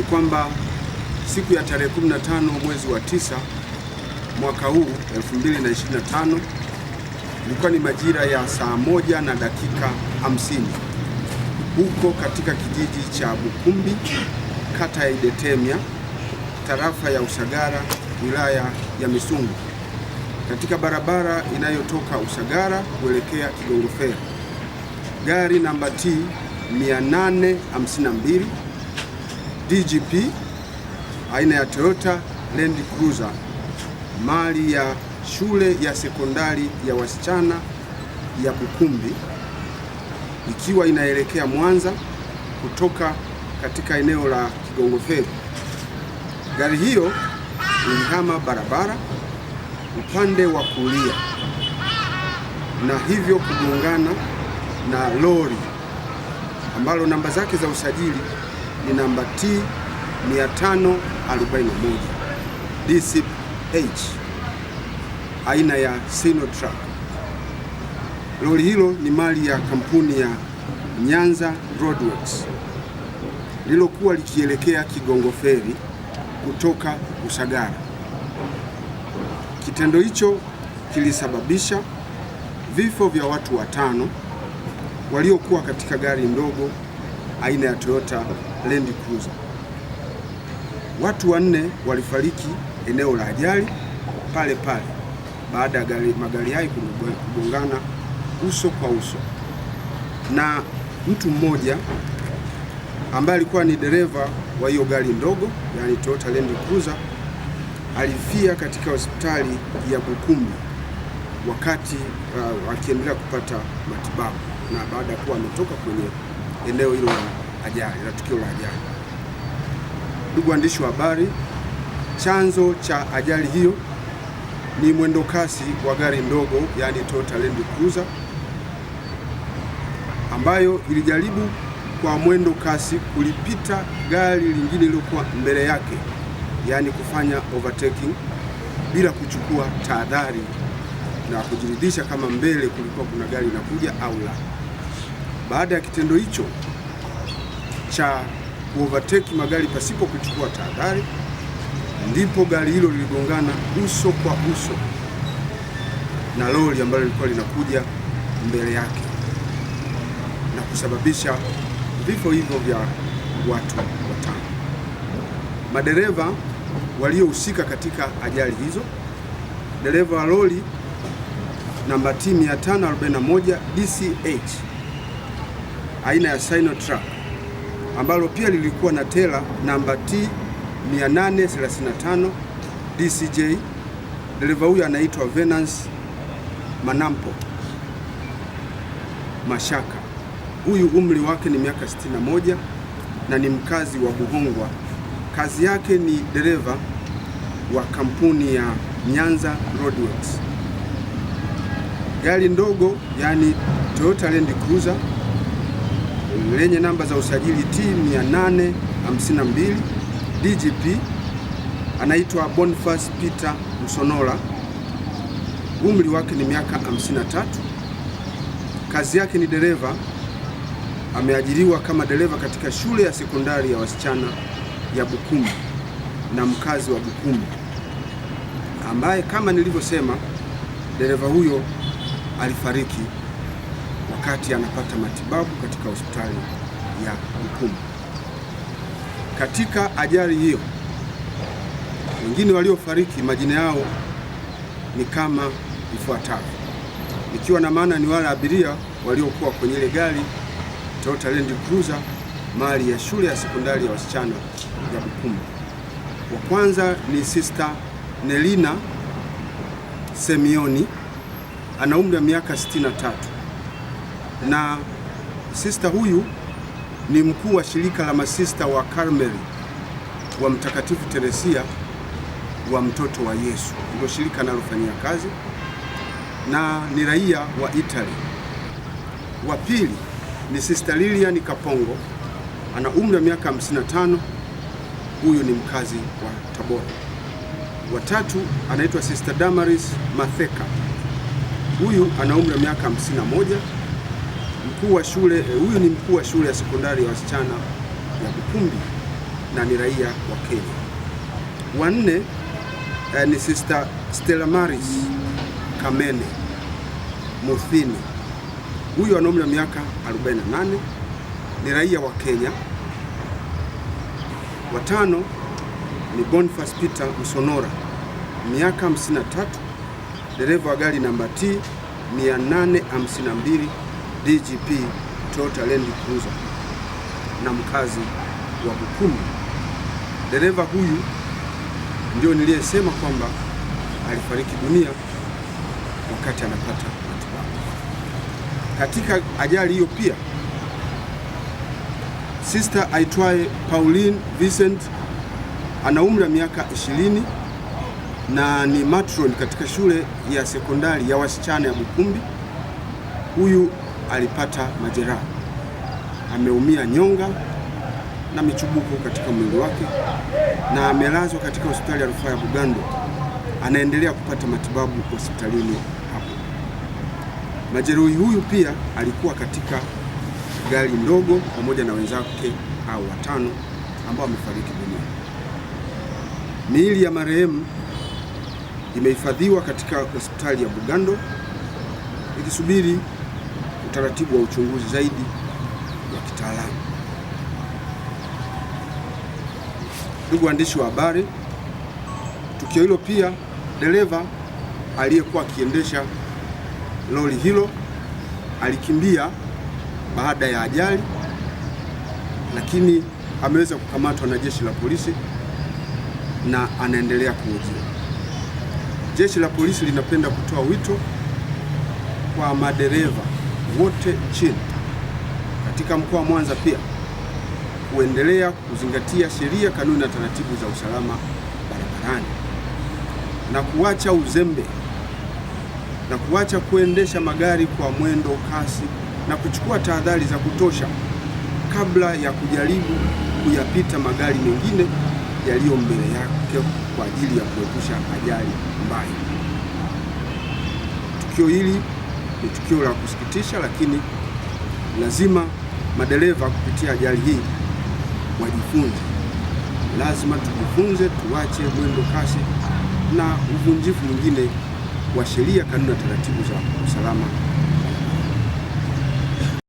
ni kwamba siku ya tarehe 15 mwezi wa 9 mwaka huu 2025 ilikuwa ni majira ya saa 1:50 huko katika kijiji cha Bukumbi, kata ya Idetemya, tarafa ya Usagara, wilaya ya Misungwi, katika barabara inayotoka Usagara kuelekea Kigongo Ferry, gari namba T 852 DGP aina ya Toyota Land Cruiser, mali ya shule ya sekondari ya wasichana ya Bukumbi, ikiwa inaelekea Mwanza kutoka katika eneo la Kigongo Ferry. Gari hiyo ilihama barabara upande wa kulia na hivyo kugongana na lori ambalo namba zake za usajili ni namba T 541 DCH aina ya Sinotruk. Lori hilo ni mali ya kampuni ya Nyanza Roadworks lilokuwa likielekea Kigongo Ferry kutoka Usagara. Kitendo hicho kilisababisha vifo vya watu 5 waliokuwa katika gari ndogo aina ya Toyota Land Cruiser. Watu 4 walifariki eneo la ajali pale pale baada ya magari hayo kugongana uso kwa uso, na mtu mmoja ambaye alikuwa ni dereva wa hiyo gari ndogo, yani Toyota Land Cruiser, alifia katika hospitali ya Bukumbi wakati akiendelea kupata matibabu, na baada ya kuwa ametoka kwenye eneo hilo la ajali, la tukio la ajali. Ndugu waandishi wa habari, chanzo cha ajali hiyo ni mwendo kasi wa gari ndogo, yani Toyota Land Cruiser, ambayo ilijaribu kwa mwendo kasi kulipita gari lingine lilokuwa mbele yake, yani kufanya overtaking bila kuchukua tahadhari na kujiridhisha kama mbele kulikuwa kuna gari linakuja au la. Baada ya kitendo hicho cha overtake magari pasipo kuchukua tahadhari, ndipo gari hilo liligongana uso kwa uso na lori ambalo lilikuwa linakuja mbele yake na kusababisha vifo hivyo vya watu 5. Madereva waliohusika katika ajali hizo, dereva wa lori namba T 541 DCH aina ya Sinotruk ambalo pia lilikuwa na tela namba T 835 DCJ. Dereva huyu anaitwa Venance Manampo Mashaka. Huyu umri wake ni miaka 61 na ni mkazi wa Buhongwa. Kazi yake ni dereva wa kampuni ya Nyanza Roadworks. Gari ndogo, yani Toyota Land Cruiser lenye namba za usajili T 852 DGP, anaitwa Boniface Peter Msonola. Umri wake ni miaka 53. Kazi yake ni dereva. Ameajiriwa kama dereva katika shule ya sekondari ya wasichana ya Bukumbi na mkazi wa Bukumbi, ambaye kama nilivyosema, dereva huyo alifariki wakati anapata matibabu katika hospitali ya Bukumbi. Katika ajali hiyo, wengine waliofariki majina yao ni kama ifuatavyo, ikiwa na maana ni wale abiria waliokuwa kwenye ile gari Toyota Land Cruiser mali ya shule ya sekondari ya wasichana ya Bukumbi. Wa kwanza ni Sister Nelina Semioni, ana umri wa miaka 63, na sister huyu ni mkuu wa shirika la masista wa Karmeli wa Mtakatifu Teresia wa Mtoto wa Yesu, ndio shirika analofanyia kazi, na ni raia wa Italy. Wa pili ni Sister Lilian Kapongo, ana umri wa miaka 55, huyu ni mkazi wa Tabora. Wa tatu anaitwa Sister Damaris Matheka, huyu ana umri wa miaka 51, mkuu wa shule, huyu ni mkuu wa shule ya sekondari ya wasichana ya Bukumbi, na ni raia wa Kenya. Wa nne ni Sister Stella Maris Kamene Muthini. Huyu ana umri wa miaka 48, ni raia wa Kenya. Wa tano ni Boniface Peter Msonora, miaka 53, dereva wa gari namba T 852 DGP Toyota Land Cruiser na mkazi wa Bukumbi. Dereva huyu ndio niliyesema kwamba alifariki dunia wakati anapata matibabu. Katika ajali hiyo pia sister aitwaye Pauline Vincent ana umri wa miaka 20 na ni matron katika shule ya sekondari ya wasichana ya Bukumbi. Huyu alipata majeraha, ameumia nyonga na michubuko katika mwili wake na amelazwa katika hospitali ya rufaa ya Bugando. Anaendelea kupata matibabu hospitalini hapo. Majeruhi huyu pia alikuwa katika gari ndogo pamoja na wenzake au watano ambao wamefariki dunia. Miili ya marehemu imehifadhiwa katika hospitali ya Bugando ikisubiri utaratibu wa uchunguzi zaidi wa kitaalamu. Ndugu waandishi wa habari, tukio hilo pia dereva aliyekuwa akiendesha lori hilo alikimbia baada ya ajali, lakini ameweza kukamatwa na jeshi la polisi na anaendelea kuhojiwa. Jeshi la polisi linapenda kutoa wito kwa madereva wote nchini katika mkoa wa Mwanza pia kuendelea kuzingatia sheria, kanuni na taratibu za usalama barabarani na kuacha uzembe na kuacha kuendesha magari kwa mwendo kasi na kuchukua tahadhari za kutosha kabla ya kujaribu kuyapita magari mengine yaliyo mbele yake kwa ajili ya kuepusha ajali mbaya. Tukio hili ni tukio la kusikitisha, lakini lazima madereva kupitia ajali hii wajifunze. Lazima tujifunze, tuache mwendo kasi na uvunjifu mwingine wa sheria, kanuni na taratibu za usalama